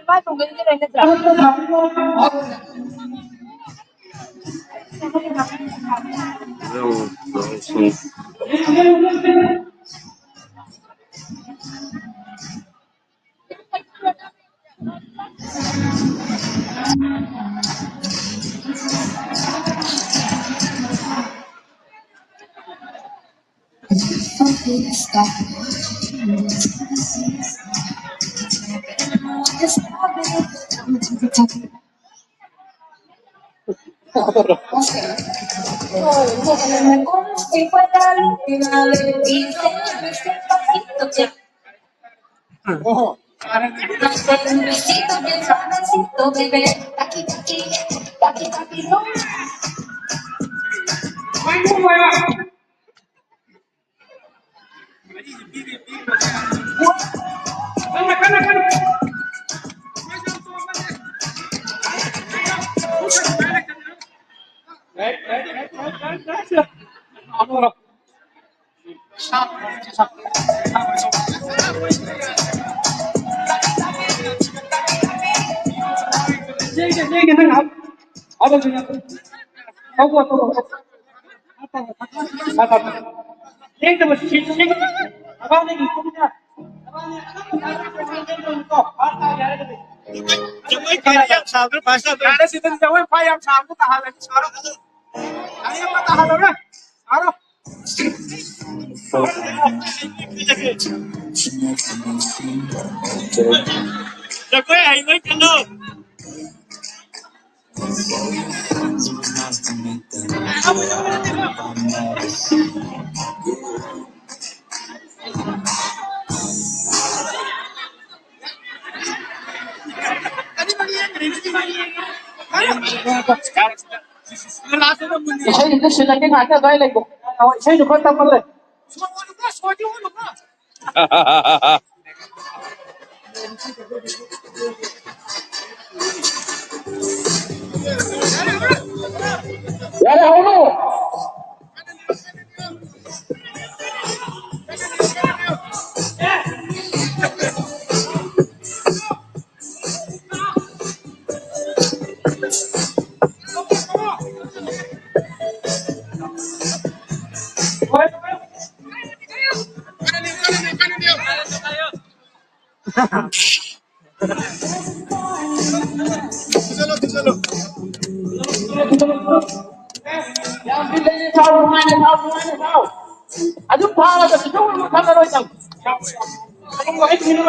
Ba tùng cái này cái xin là cái ngài cái đây này cũng xây được quan tâm rồi. Ya dah dulu. Yang pilih tahu tahu. Aduh parah tu, itu orang makan orang macam. Kamu baik minum.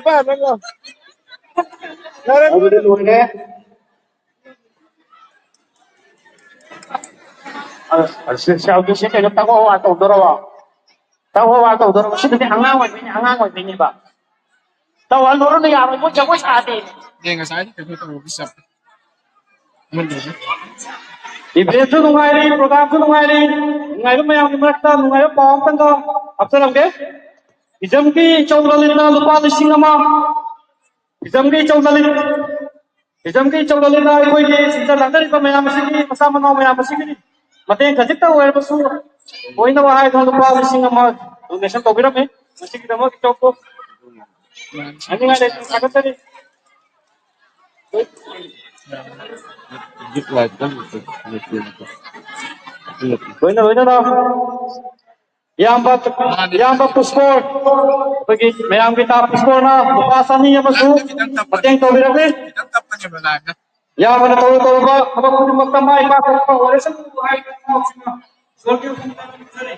Apa, mana? Apa dia luar ni? Siapa tu siapa yang tahu awak tahu dorang. Tahu sini hangang ni ba. Tahu orang ni yang mau jago sahaja. Dia nggak sahaja kita tahu bisa. Mending. Event nungai ni, program nungai tu mayang mereka nungai pom tangga. Apa nama ke? Ijam ki chowdalit na lupa lising ama. Ijam ki chowdalit na ikoi ni sinta langgar ipa mayang masigi pasama na mayang masigi. Mati kajik tahu ada pasu. Koi na wahai tu lupa lising ama. Donation tu biram ni. Masigi damo kita ko. Ani ada agak tadi. Gift like kan. Bueno dah. Yang bak puskor. Bagi mayang kita puskor na lupa sani yang masuk. Mati yang tahu biram ni. Kita tak punya belaga. Ya mana tahu ba apa pun magtamay pa ko wala sa buhay ko sino soldier ko sari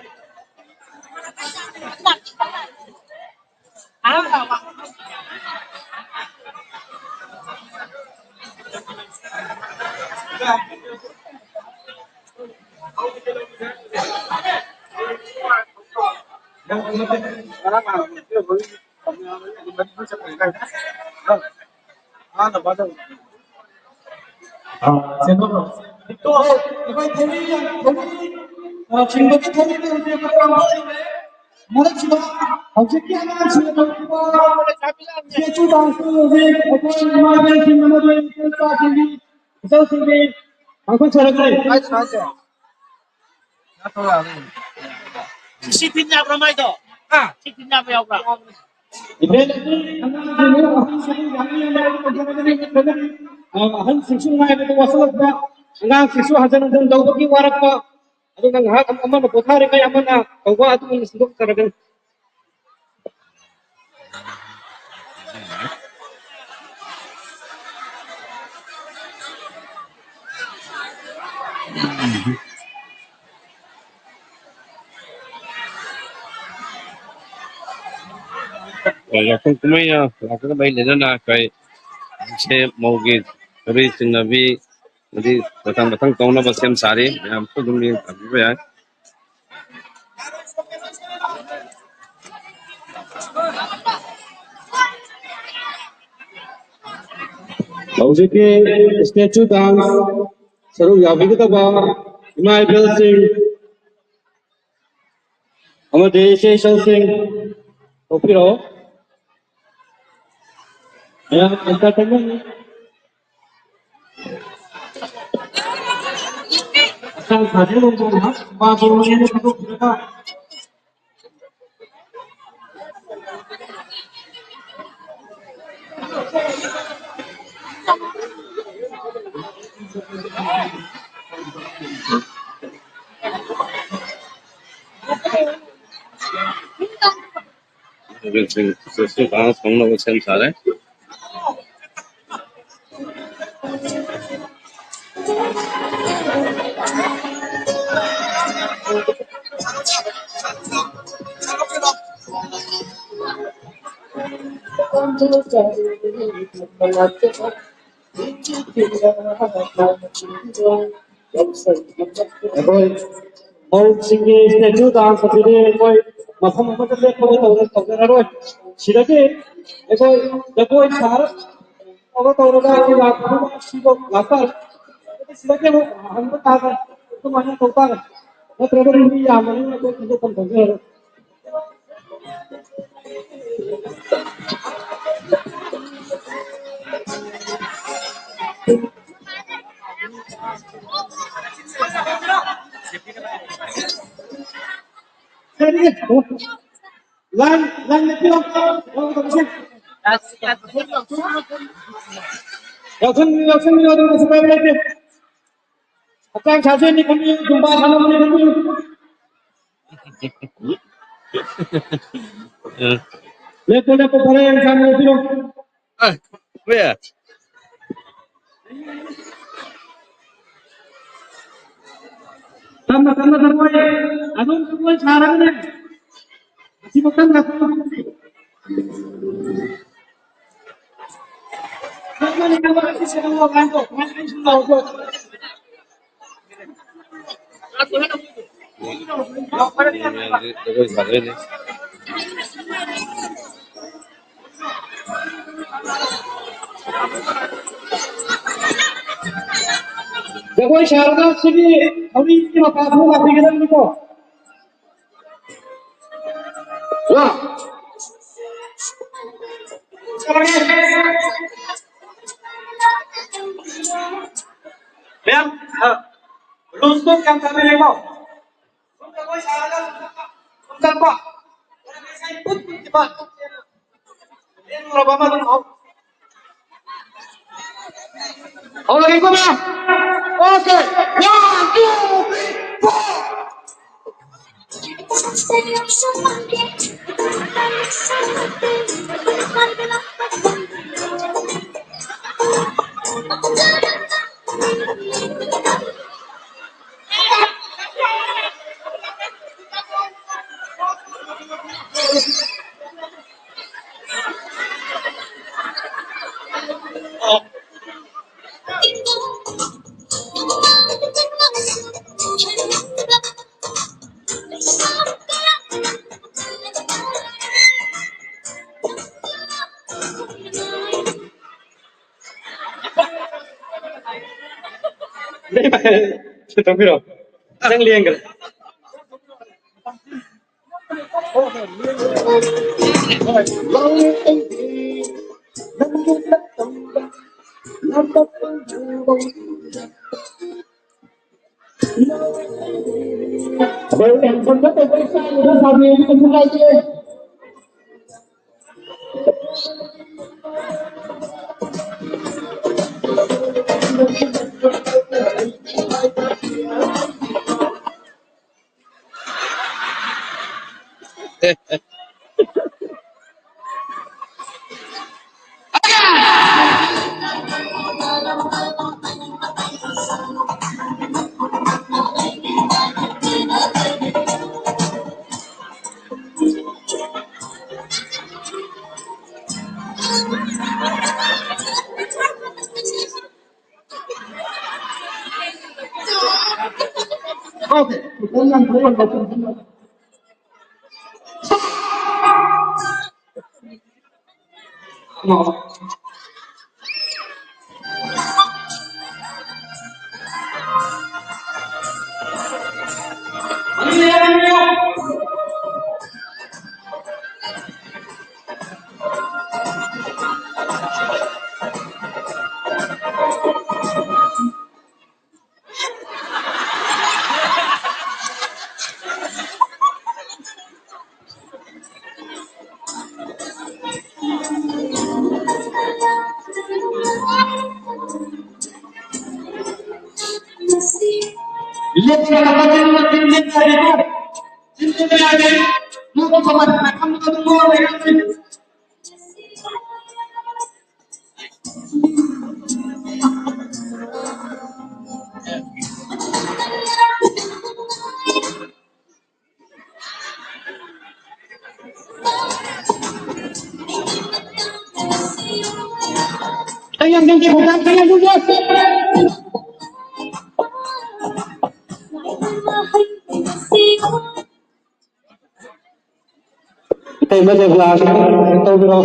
itu 친구들 통일을 mulai sudah objeknya mana sudah jejuang sudah 방송 촬영해. 하이스. 나 돌아오네. 시티냐 그럼 말도. 아, 시티냐 왜 오라? 이번에 한 식수마에도 와서 나 식수 하자는 등 너밖에 와라까 아주 난 하가 한번 보타리까 한번 나 그거 아주 신경 쓰라고 là không có mấy là các bay lên đó là cái xe màu gì rồi chừng nào đi batang tông nó bắt xem sari làm có dùng liền làm vậy hꯧꯖꯤꯛꯀꯤ statue dance ꯁꯔꯨꯛ ꯌꯥꯕꯤꯒꯗꯕ ꯏꯃꯥ ꯏꯕꯦꯜꯁꯤꯡ ꯑꯃꯗꯤ ꯏꯆꯦ ꯏꯆꯜꯁꯤꯡ ꯊꯣꯛꯄꯤꯔꯛꯑꯣ ꯃꯌꯥꯝ entertainment 상 가지는 거나 마지막에는 가족들과 rồi chừng sự bán tông nó bắt xem sari ꯑꯩꯈꯣꯏ ꯃꯧꯁꯤꯡꯒꯤ statue dance ꯑꯁꯤꯗꯤ ꯑꯩꯈꯣꯏ ꯃꯐꯝ ꯑꯃꯗ ꯂꯦꯞꯄꯒ ꯇꯧꯖꯔꯔꯣꯏ ꯁꯤꯗꯒꯤ ꯑꯩꯈꯣꯏ ꯖꯒꯣꯏ ꯁꯥꯔꯒ ꯇꯧꯔꯒ ꯑꯩꯈꯣꯏ ꯂꯥꯛꯄꯗꯨ ꯁꯤꯕ ꯂꯥꯛꯇꯥꯔꯦ ꯁꯤꯗꯒꯤ ꯑꯃꯨꯛ ꯍꯟꯕ ꯇꯥꯔꯦ ꯑꯗꯨꯃꯥꯏꯅ ꯇꯧ ꯇꯥꯔꯦ ꯅꯠꯇ꯭ꯔꯒꯗꯤ ꯃꯤ ꯌꯥꯝꯕꯅꯤꯅ ꯑꯩꯈꯣꯏ ꯊꯤꯟꯗꯣꯛꯐꯝ ꯈꯪꯖꯔꯔꯣꯏ line lepiyo yakın yolda sıkabilirdi. Hatta sadece ni kami jumpa sana muni kami. Lepo pare yang sana lepiyo. where Tama terbaik. Adun semua sarang ni. Masih bukan aku. Kalau ni kalau kita sedang makan tu, macam semua tu. rồi sari này Jagoy Sharda sige, kami ini makamu lagi kita ni ko. Wah. Ma'am, lusuk yang kami lemo. Jagoy Sharda, untan pa. Saya pun tiba. Ini Obama tu. All lagi ko ba? Okay. 1, 2, 3, 4. Tunggu dong. Jangan liang kan. Bởi cảnh còn rất là dễ sai người ta làm gì cũng không ai chơi. Okay, chúng ta thấy một cái lihat siapa yang makin lihat itu ini ada mau sama kamu ketemu lagi yang bukan saya juga tema de glass então virou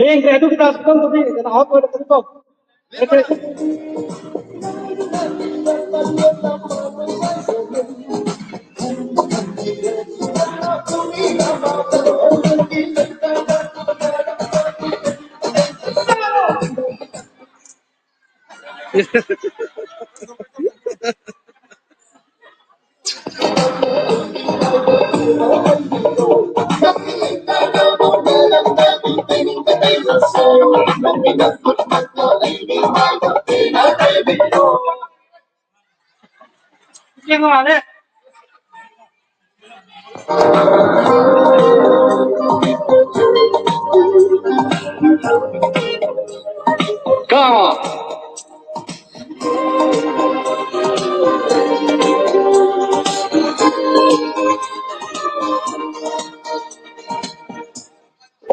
Lengre itu kita sebutkan tadi kita out pada tutup. Yang mana? Come on.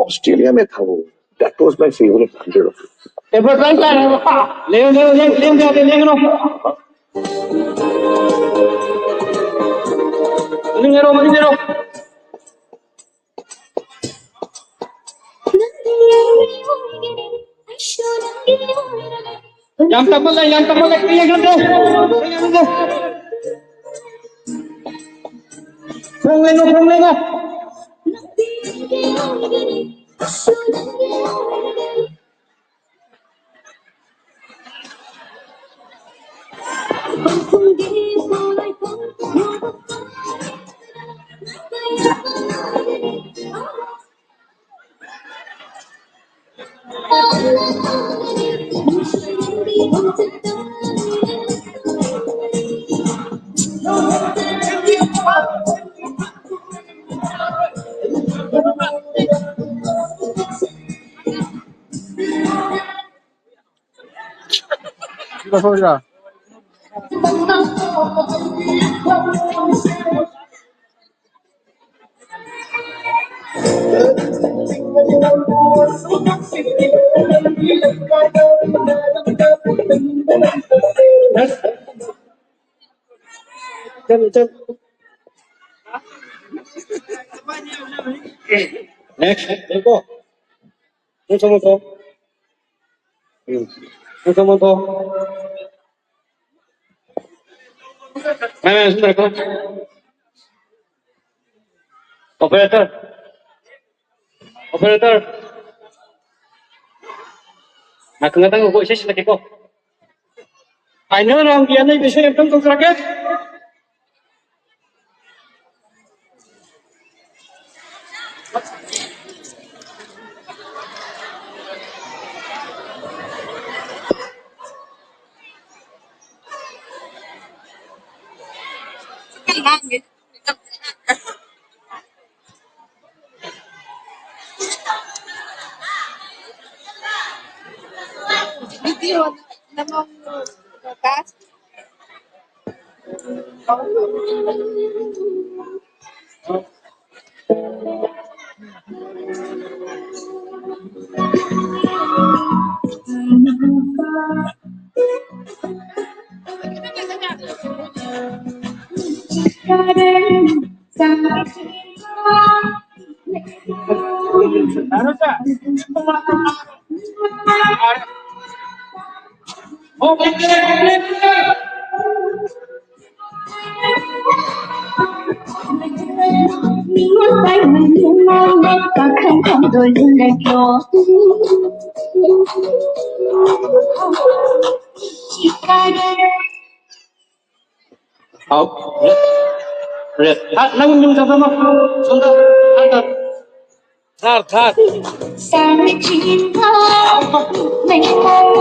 Australia में था वो that was my favourite 100 of ले yang tambah lagi yang gede Pung leno Sudah sudah. Next, देखो मुझे समझो मैं सुन रखो operator operator मैं कहता हूँ कोशिश लगे को फाइनल राउंड किया नहीं विषय एकदम तो रखे Video namang batas. Ano siya? Okay, Muốn bay mình muốn ngon nhất và không không đôi lưng lại gió chỉ ca Red. Nang yung sama sunda thar sáng chín tháng mình mong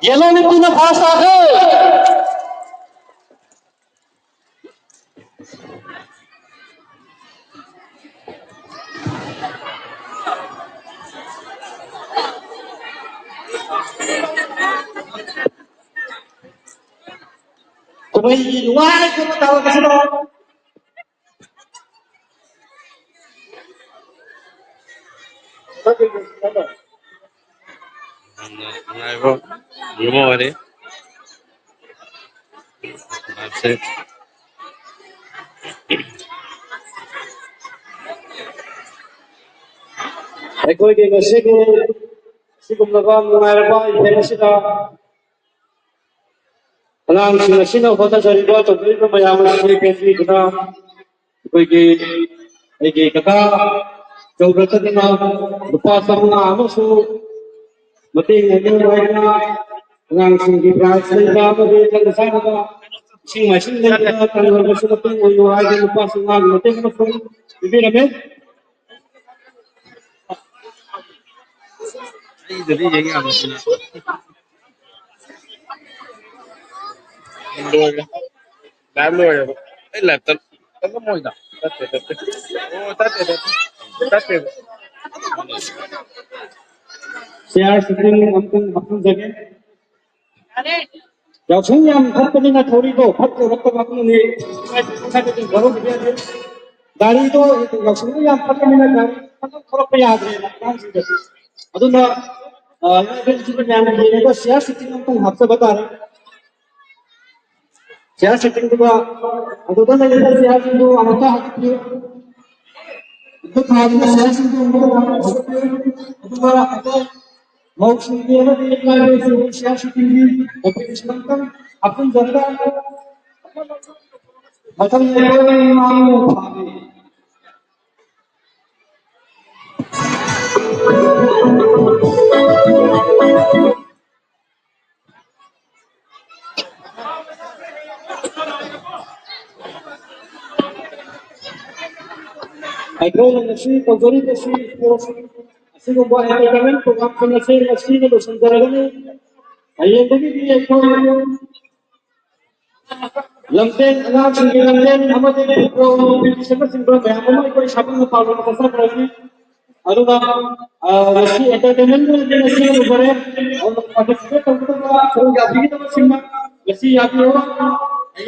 yellow ni tuna fast ako kumay iluwag ko tawag kasi no ngay vô đúng rồi đấy làm sẽ ꯑꯩꯈꯣꯏꯒꯤ ꯉꯁꯤꯒꯤ ꯁꯤꯒꯨꯝꯂꯕ ꯅꯨꯡꯉꯥꯏꯔꯕ ꯏꯚꯦꯟ ꯑꯁꯤꯗ ꯑꯉꯥꯡꯁꯤꯡ ꯑꯁꯤꯅ ꯍꯣꯠꯅꯖꯔꯤꯕ ꯇꯧꯖꯔꯤꯕ ꯃꯌꯥꯝ ꯑꯁꯤ ꯄꯦꯟꯕꯤꯗꯨꯅ ꯑꯩꯈꯣꯏꯒꯤ ꯑꯩꯒꯤ ꯀꯀꯥ ꯆꯧꯕ꯭ꯔꯇꯗꯨꯅ ꯂꯨꯄꯥ 500 ꯑꯃꯁꯨ ꯃꯇꯦꯡ ꯑꯣꯏꯅ ꯍꯥꯏꯗꯨꯅ ꯑꯉꯥꯡꯁꯤꯡꯒꯤ ꯄ꯭ꯔꯥꯏꯖ ꯂꯩꯕ ꯑꯃꯗꯤ ꯆꯠꯅ ꯆꯥꯅꯕ ꯏꯁꯤꯡ ꯃꯥꯏꯁꯤꯡ ꯂꯩꯕ ꯀꯔꯤꯒꯨꯝꯕꯁꯨ ꯃꯇꯦꯡ ꯑꯣꯏꯌꯨ ꯍꯥꯏꯗꯨꯅ ꯂꯨꯄꯥ 500ꯒꯤ ꯃꯇꯦꯡ ꯑꯃꯁꯨ ꯄꯤꯕꯤꯔꯝꯃꯤ đây là gì làm gì đôi đá đôi rồi đấy là tận tận cái môi nào tắt ô tắt share sitting amkung makung jage yausung yam company na thori do phat ko rakta makung ni sa ke garo biya de dari do yausung yam company na gari phat thorok pa yaad re na kan si de aduna ya ben ji ben yam ni ko share sitting amkung haksa bata re share sitting do aduna na le share sitting do amata hakki itu khadna share sitting do aduna Mausul dia di negara Indonesia sendiri, tapi sekarang apun janda macam yang mau kami. Aku nasi kau nasi nasi gua entertainment program nasi ni lo sendiri ni. Ayat ini dia kau Lamten anak sendiri lamten, hama jadi pro, bisa bersih pro, hama ini kau siapa yang tahu kalau pasal berarti अदुगा रशी entertainment में रशी बरे और participate तौगदबा सरो याबिगिदबा सिंगा रशी याबियो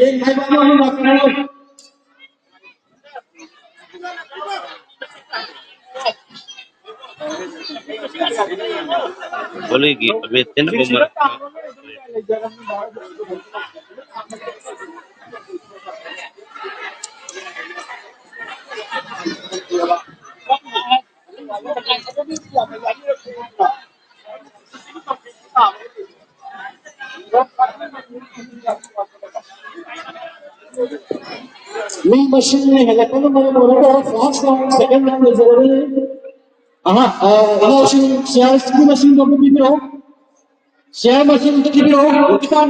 ये भाई बाबा हम बाकरो बोलेगी अबे तेन बमर मी मशीन में है लेकिन मैं बोल रहा हूँ फर्स्ट राउंड सेकंड राउंड जरूरी है हाँ इमोशन शेयर की मशीन को भी रहो शेयर मशीन को भी रहो किसान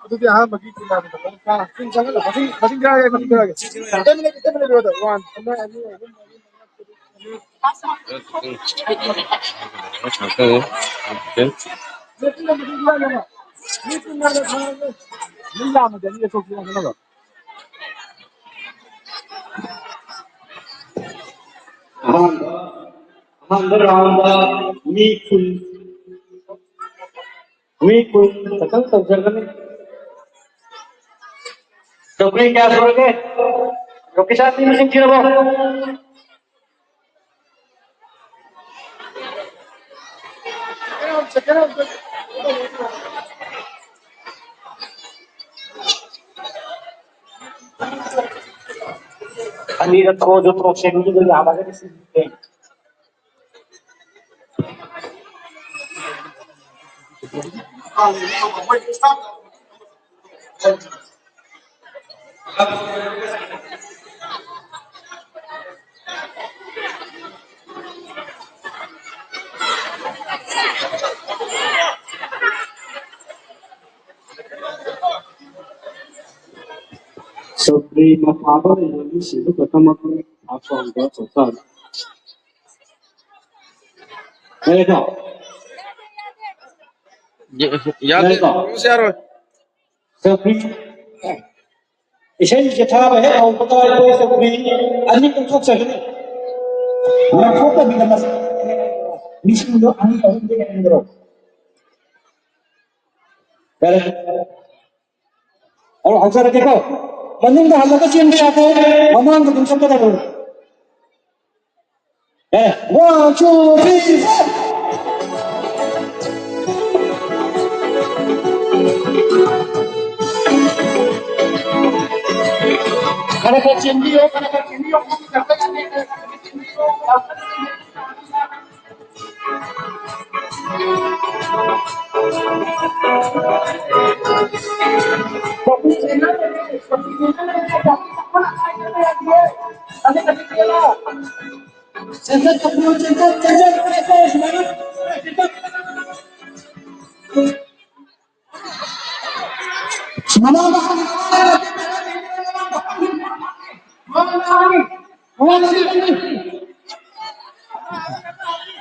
Itu dia begitu lah. Masing jangan lah, masing gaya, masing gaya. Kita boleh berada. One, मी कुल सकल तौजगने डोकरे क्या सोगे डोके साथ में मशीन चिरबो अनीर को जो प्रोसेस की जो आवाज है Supreme Power Yogi Shivu Katamaku Afon Sotar. Mereka, याद mereka. से यार Supreme. इसे जथा है और पता है कोई Supreme अन्य कुछ चाहिए. मैं फोटो भी करना मिशन जो अन्य कहीं भी नहीं करो. और अक्सर देखो मंदिर का हालत चेंज भी आते हैं ममान को तुम सब पता करो 1 2 3 खड़े खड़े चेंज भी हो खड़े खड़े चेंज भी हो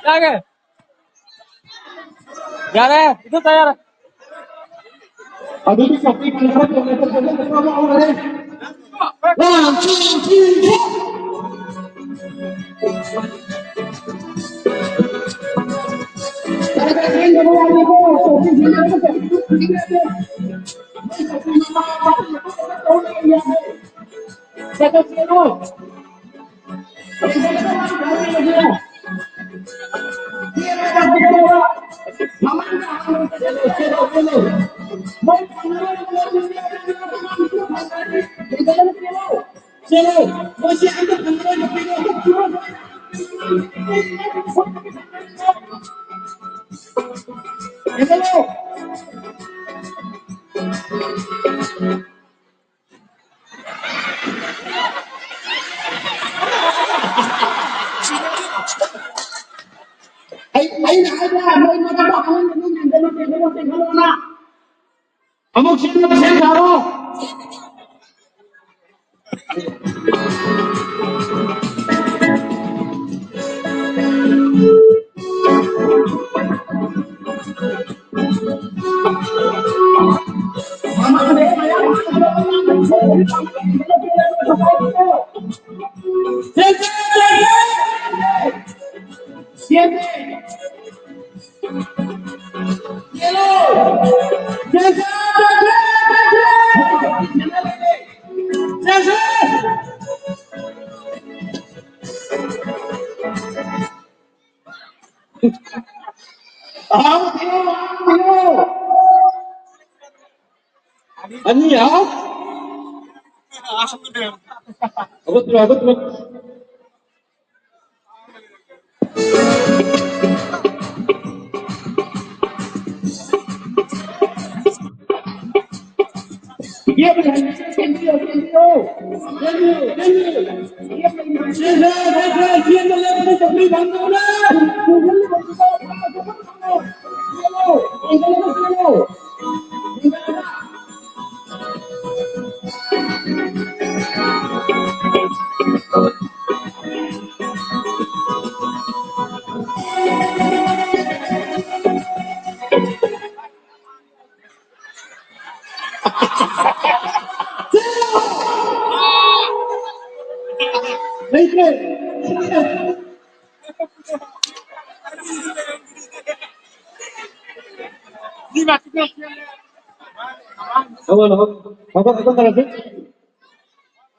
करते जाते हैं itu tayar अभी भी सभी कंफर्ट करने को बोले तो हम और रहे 1 2 3 Amok sino sen karo. Ani ya? Abot mo. Iya benar. Sendiri.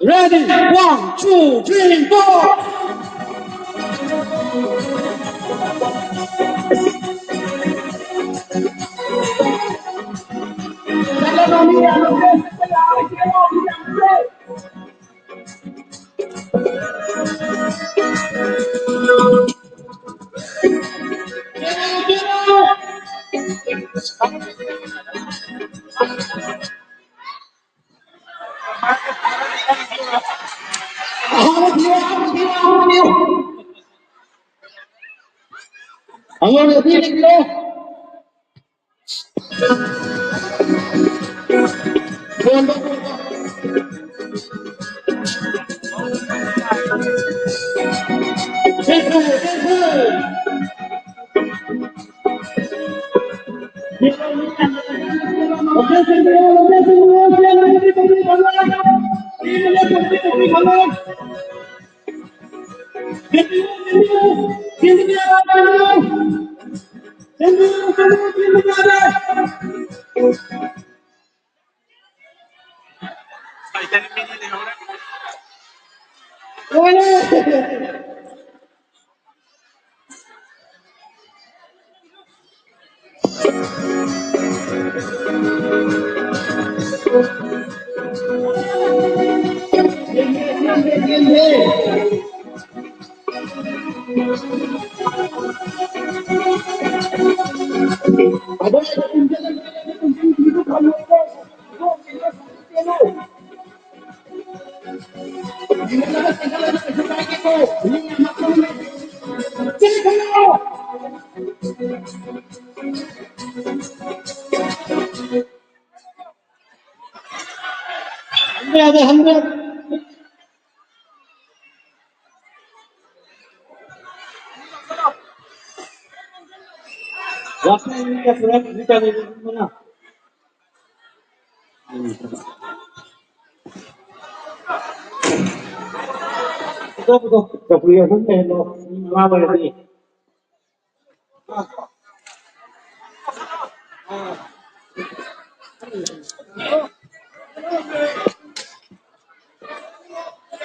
Ready, 1, 2, 3, 4. Hanggang nabilig mo.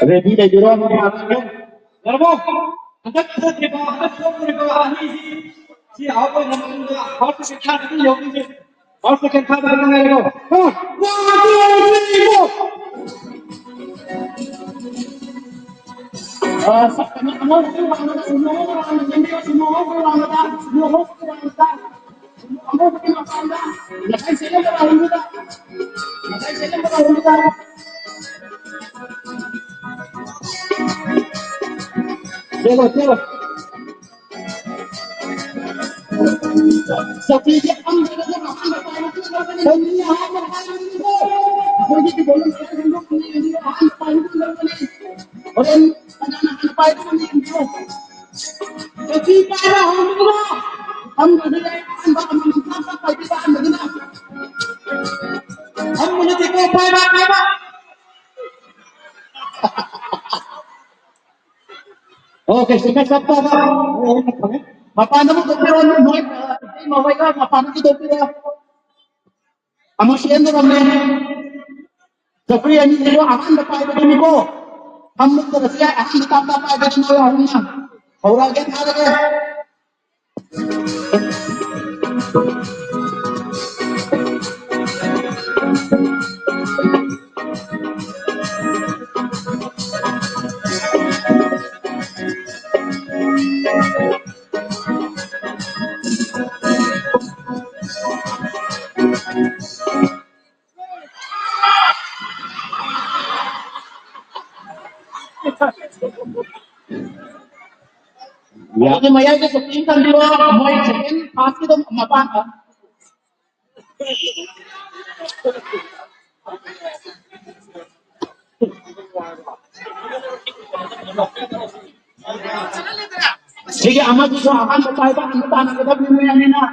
Ready na jero mo Narmo, andak ke bawah ke bawah ni si apa namanya harus kita itu yogi ni harus kita dengan itu. Chalo. Sabi niya, ang talaga hindi ako hindi ko bolong sa mundo hindi ako paano ko orang anak-anak pa ito hindi Sabi para ang madala ang baka mga pagkita ang madala ang muna dito para Okay, sige sa pa paano mo ito pero ano mo maway ka paano ito pero amo siya na kami Sabi yan nito akan dapat ito nito हम लोग तो रसिया ऐसी किताब का पाए दिन में होना और आगे था लगे Jadi maya ke sekian kan dia mau sekian pasti tu mapan kan. Sige amat itu akan sampai pak anak kita punya yang ini.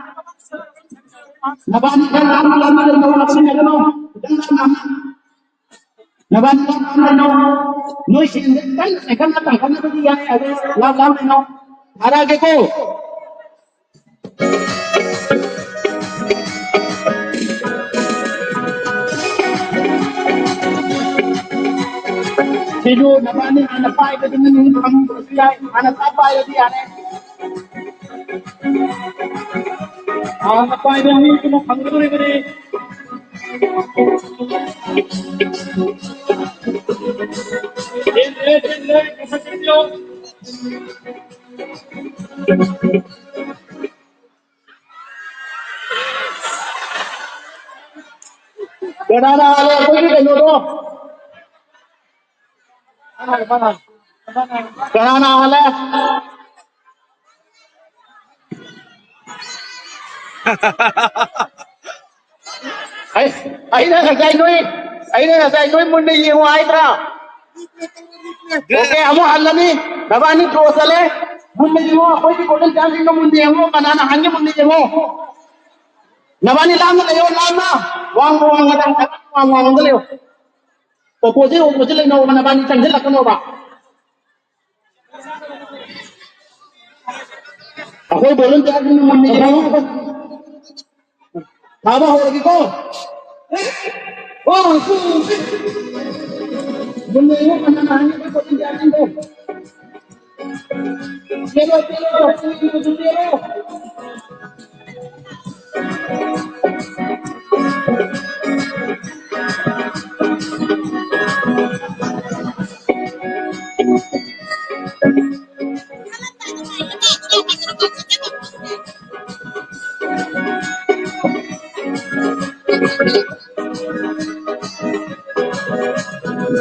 Nabani kan lama dari bawah sini kan no. Nabani kan no sini kan kan dia ada lama no. आगे को Sido nabani anak pai ke dengan ini kamu bersiap anak apa yang dia ada anak pai dengan ini kamu panggil beri ini kasih Kenapa ada pergi ke Nodo? Kenapa ada? Ai dah saya nuai mundi yang wahai tra. Okay, amo Allah ni, nabani terus ale. Mundi yang wah, kau di kolam jangan tinggal mundi yang wah, kanana hanya mundi yang wah. Nabani lama leyo lama, wang leyo. Opposite leyo nabani cangkir lah keno ba. Aku boleh jangan tinggal mundi yang wah. Apa ho lagi kau? Oh, mundi yang wah kanana hanya kau tinggal tinggal. Kelo.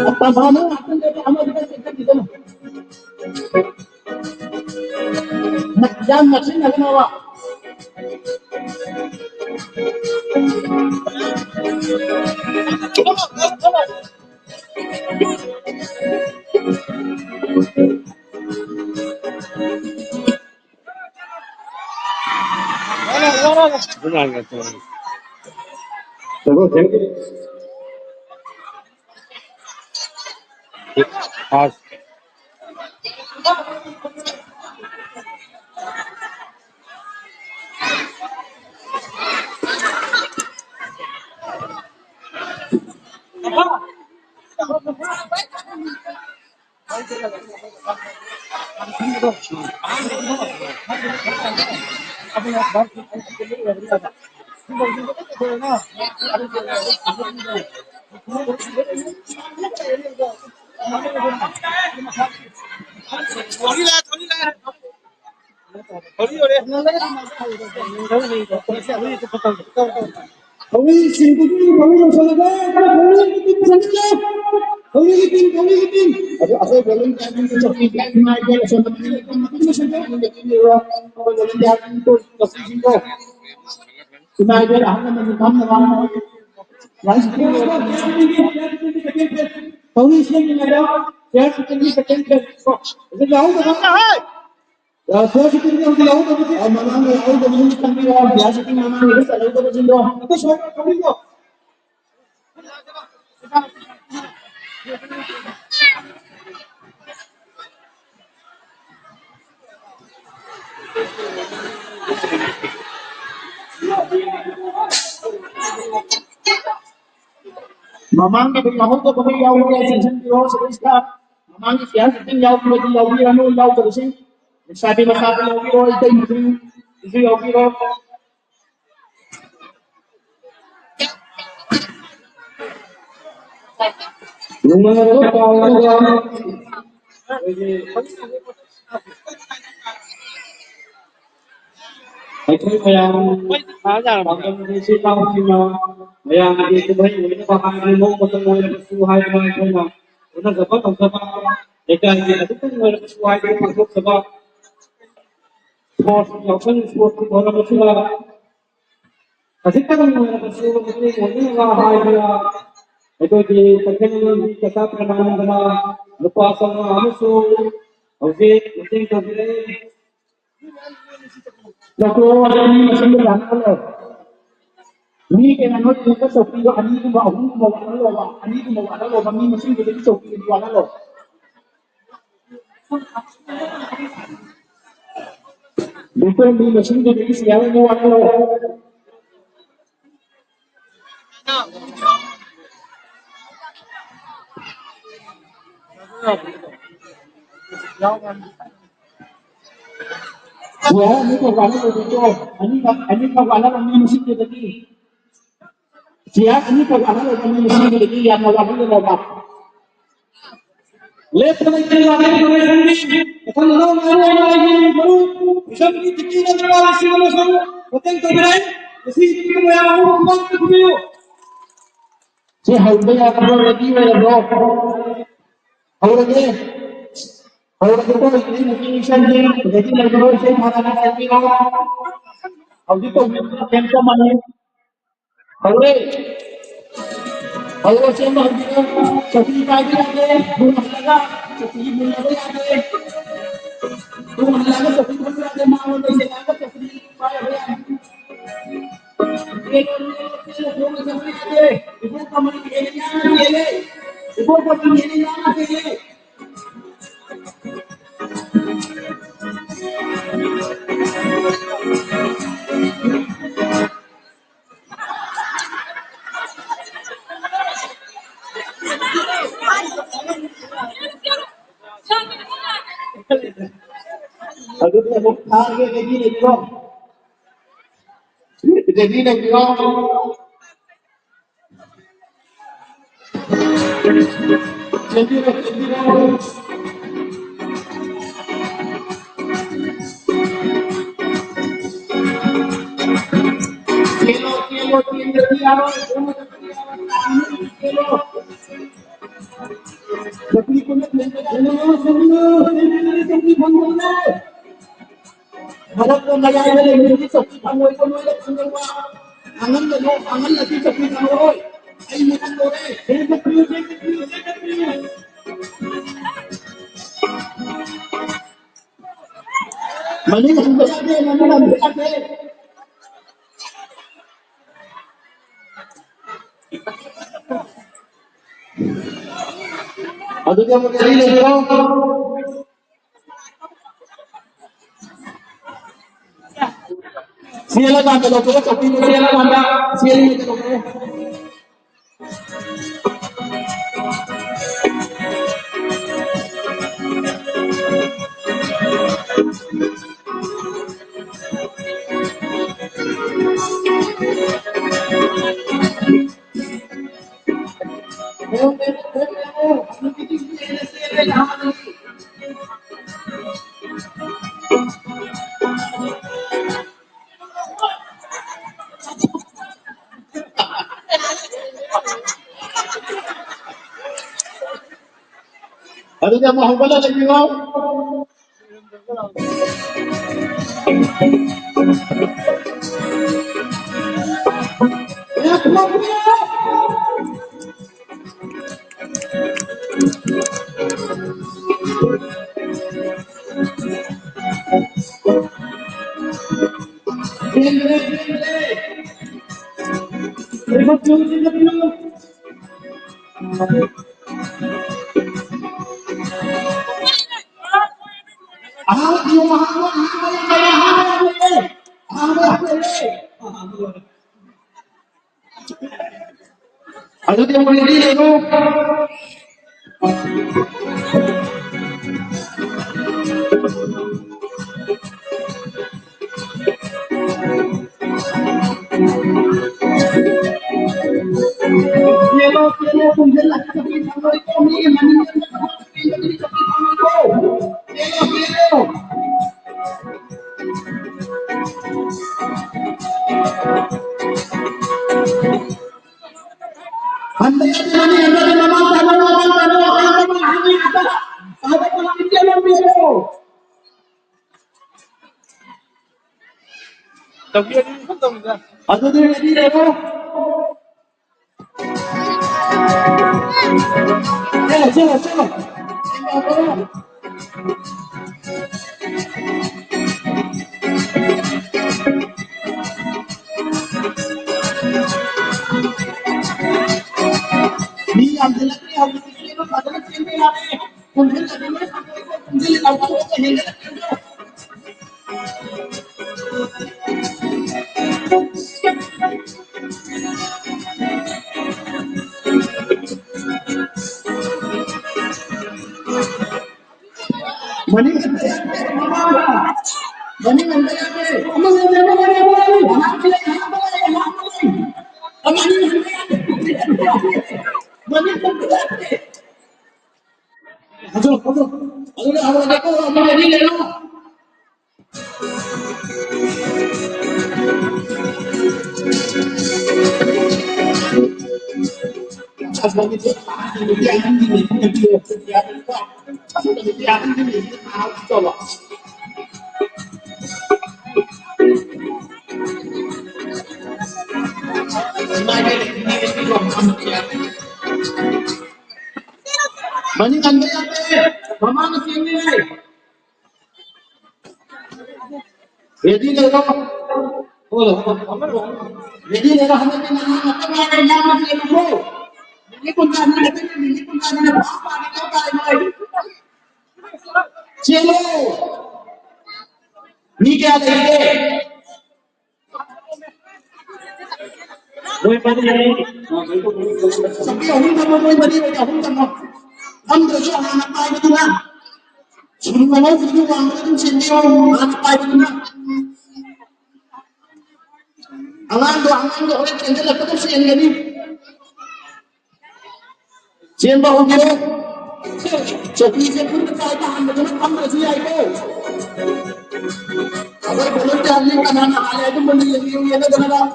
Apa mana akan jadi amal kita di sana. Nak jam macam nak nawa. Aku belum jadi certifikat naik dari sana. Ini saja yang jadi orang belum jadi itu posisi kau. United ang naman yung kamera. Rice King. Tony Singh United. Yes, you can be second best. Is it out? First you can be out of it. I'm not out of it. Can be out. Yes, you can be out of it. Out of it. Ito short. Come on. Mamang cái bình hông có cái yêu cái gì sinh yêu sự ska mamang cái siya sa ting yaw ko di yaw ni ano yaw ko sin sabi masabi yaw ko ito yung yaw ko yung mga ro ito yang banggang di sitang sino yang di tuhay ini bakalan mo ketemu yang suhay mga ito na una dapat ang sabak eka hindi na ito yung suhay ko masuk sabak sports yakin sports ko na masula kasi kan mga masula ko ni mo nga hay na ito di pagkano di kasapra naman na lupasan ng amuso okay uting to dire Naku, ini masih berjalan loh. Ini kena not kita sopi lo, ani tu bawa lo, ani tu bawa lo, kami masih jadi sopi jual lo. Betul ni masih jadi siapa jual lo. Ya, ini kawan lo betul. Ini kawan lo kami masih jadi. Siapa ini kawan lo kami masih jadi yang kawan lo bawa. Left में चला गया तो मैं समझी अपन लोग मारे वाले गुरु विषम की तिथि न वाले शिवलो सो होते तो बिराई इसी तिथि को या वो मन को दियो से हल्दे या करो रेडी में लो और ये तो इतनी मोटिवेशन दी रेडी लग रहा है से खाना ना करती हो अब जी तो केम को माने और से हम सभी का भी आगे दूर लगा सभी मिल लगे दूर लगा सभी को आगे मां और से लगा सभी पाए हुए एक लोग सभी आगे इधर कमरे के लिए इधर को ये ना के Aduh, aku target lagi ni bro. Jadi nak bro. Jadi bro. Kilo jadi aro, kilo. Tapi ko na harap ko mayayari hindi sa pangoy ko no sunwa angan na sa pangoy ay mo ko mali ang basabi naman ang basabi ado ka magdali bro Siapa yang ada lokal kopi siapa yang ada siapa yang ada lokal Ada yang mau bala lagi mo? Aduh dia mau diri itu. Dia pun jelas tapi kalau itu ni mana jadi tapi itu. Dia. Anda yang mana anda di mana anda ada. Ada kalau dia yang dia. Tapi ini betul enggak? Aduh dia itu. Coba. Ni yang jelas ni harus kita adalah sini lagi. Mungkin ada mereka mungkin kalau kita hingga Mani kan mama masih ini. Jadi kalau jadi kalau hanya dengan yang masih itu. Ini pun kan apa kita tahu. Celo. Ni क्या देंगे? Woi pati ini. Tapi orang tak mau beri mereka orang tak mau. Am kerja anak pai itu lah. Semua orang itu orang itu sendiri anak pai itu lah. Angan tu orang tinggal lepas tu sian jadi. Sian bahu dia. Jadi sian pun tak tahan betul am kerja itu. Agar belum jadi kan anak ayah itu beli yang itu kenapa?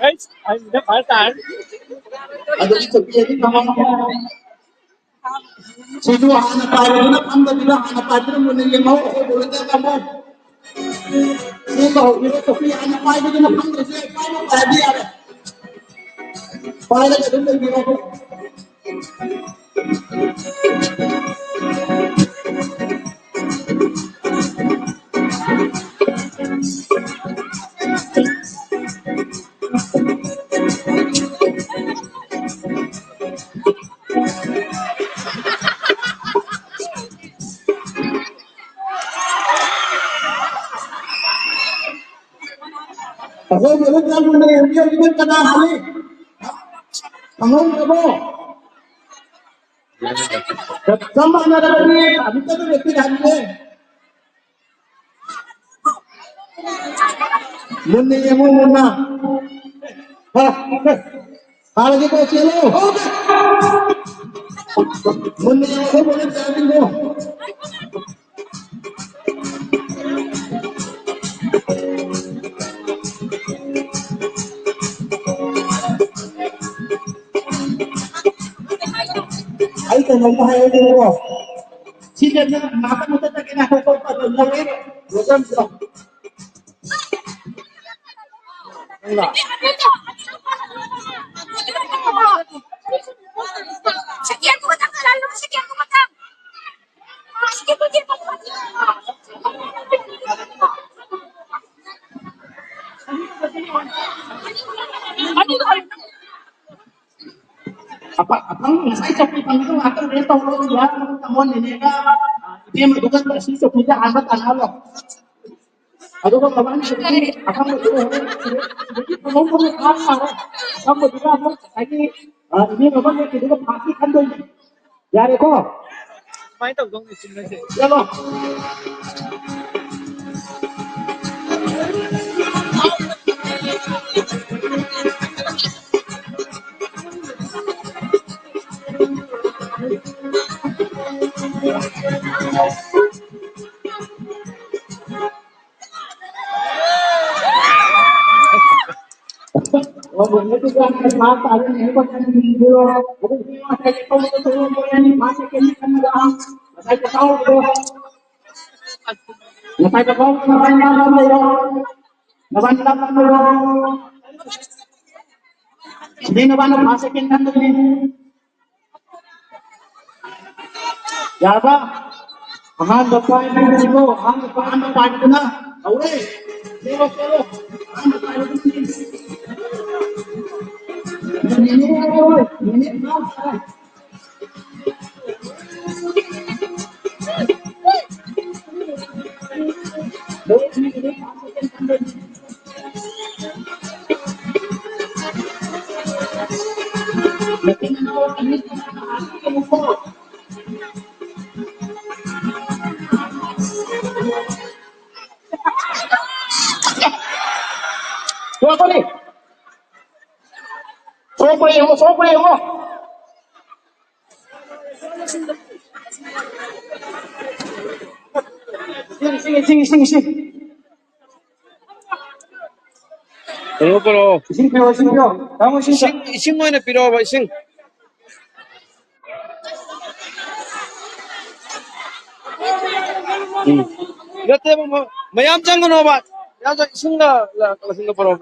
Guys, I'm the part-time. Ada di tepi ini kamar. Semua anak pai itu nak am tidak anak pai itu beli yang mau boleh tak kamu? Ini bahu itu tapi anak pai itu nak am kerja kamu tadi ada. Pai itu ada di mana? Aku boleh jalan dengan dia juga kena hari. Kamu apa? Sama ada ni, kami tu berarti hari. Muni yang mana? Kalau kita celo, muni yang boleh jalan ni. nunggu hai dulu. Si dia makan muda tak kena kau pada lagi. Bukan tak. Enggak. Sekian ku matang lalu sekian ku matang. Sekian ku matang. Apa saya cepat panggil akan dia tahu dia temuan ini kan dia menduga si sepunya anak anak. Aduh kok kapan ini akan betul. Jadi penonton apa? Kamu juga apa? Lagi ini kapan ini kita pasti kan tuh. Ya Reko. Main tổng thống thì chính là gì? Ya lo. Oh, begitu kan mata ada ini kan video. Jadi semua saya tahu betul ini masih kini kan ada. Saya tahu itu. Saya tahu ngapain dalam itu. Ngapain dalam itu. Ini ngapain masih kini kan ini. Ya apa? Ahan bapak itu, ahan bapak itu na. Awal. Lewat lewat. Ahan bapak itu ni. Ini apa? Apa ni? Sopo yang mo. Sing. Pero Sing pio. Kamu sing. ising mo na piro ba ising? Yate mo mayam jang no ba? Ya sa ising la kalasing na paro.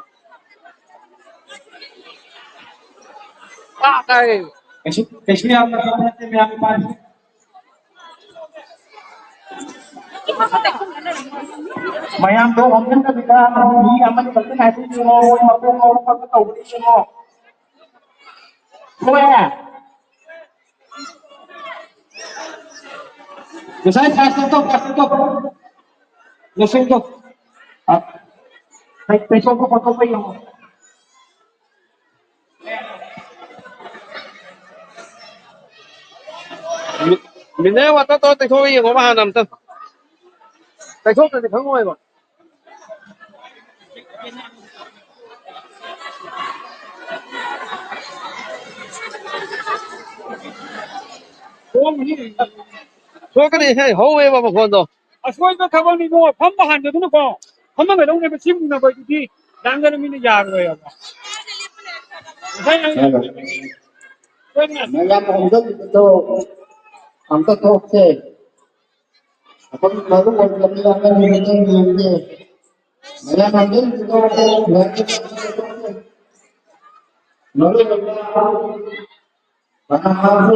Kay Kasi apa natin may ang pan. Mayam do omkan ka bika ni aman kalta na ito mo mapong pagkataw dito mo. Kuya. Saya kasih to. Lasing to. Peso ko pa yung. mình nếu mà tôi thôi có mà nằm tâm tay thuốc thì không ngồi mà thôi cái này hay hậu về mà một con rồi 아, 소위가 가방이 뭐 반바한 데도 놓고 한방에 동네에 지문나 버리지 당가는 미는 야로야. 사양 Mayam omkan ito. Ang to ke. Kapag baru mo lang yung Mayam omkan ito. Noli Mahal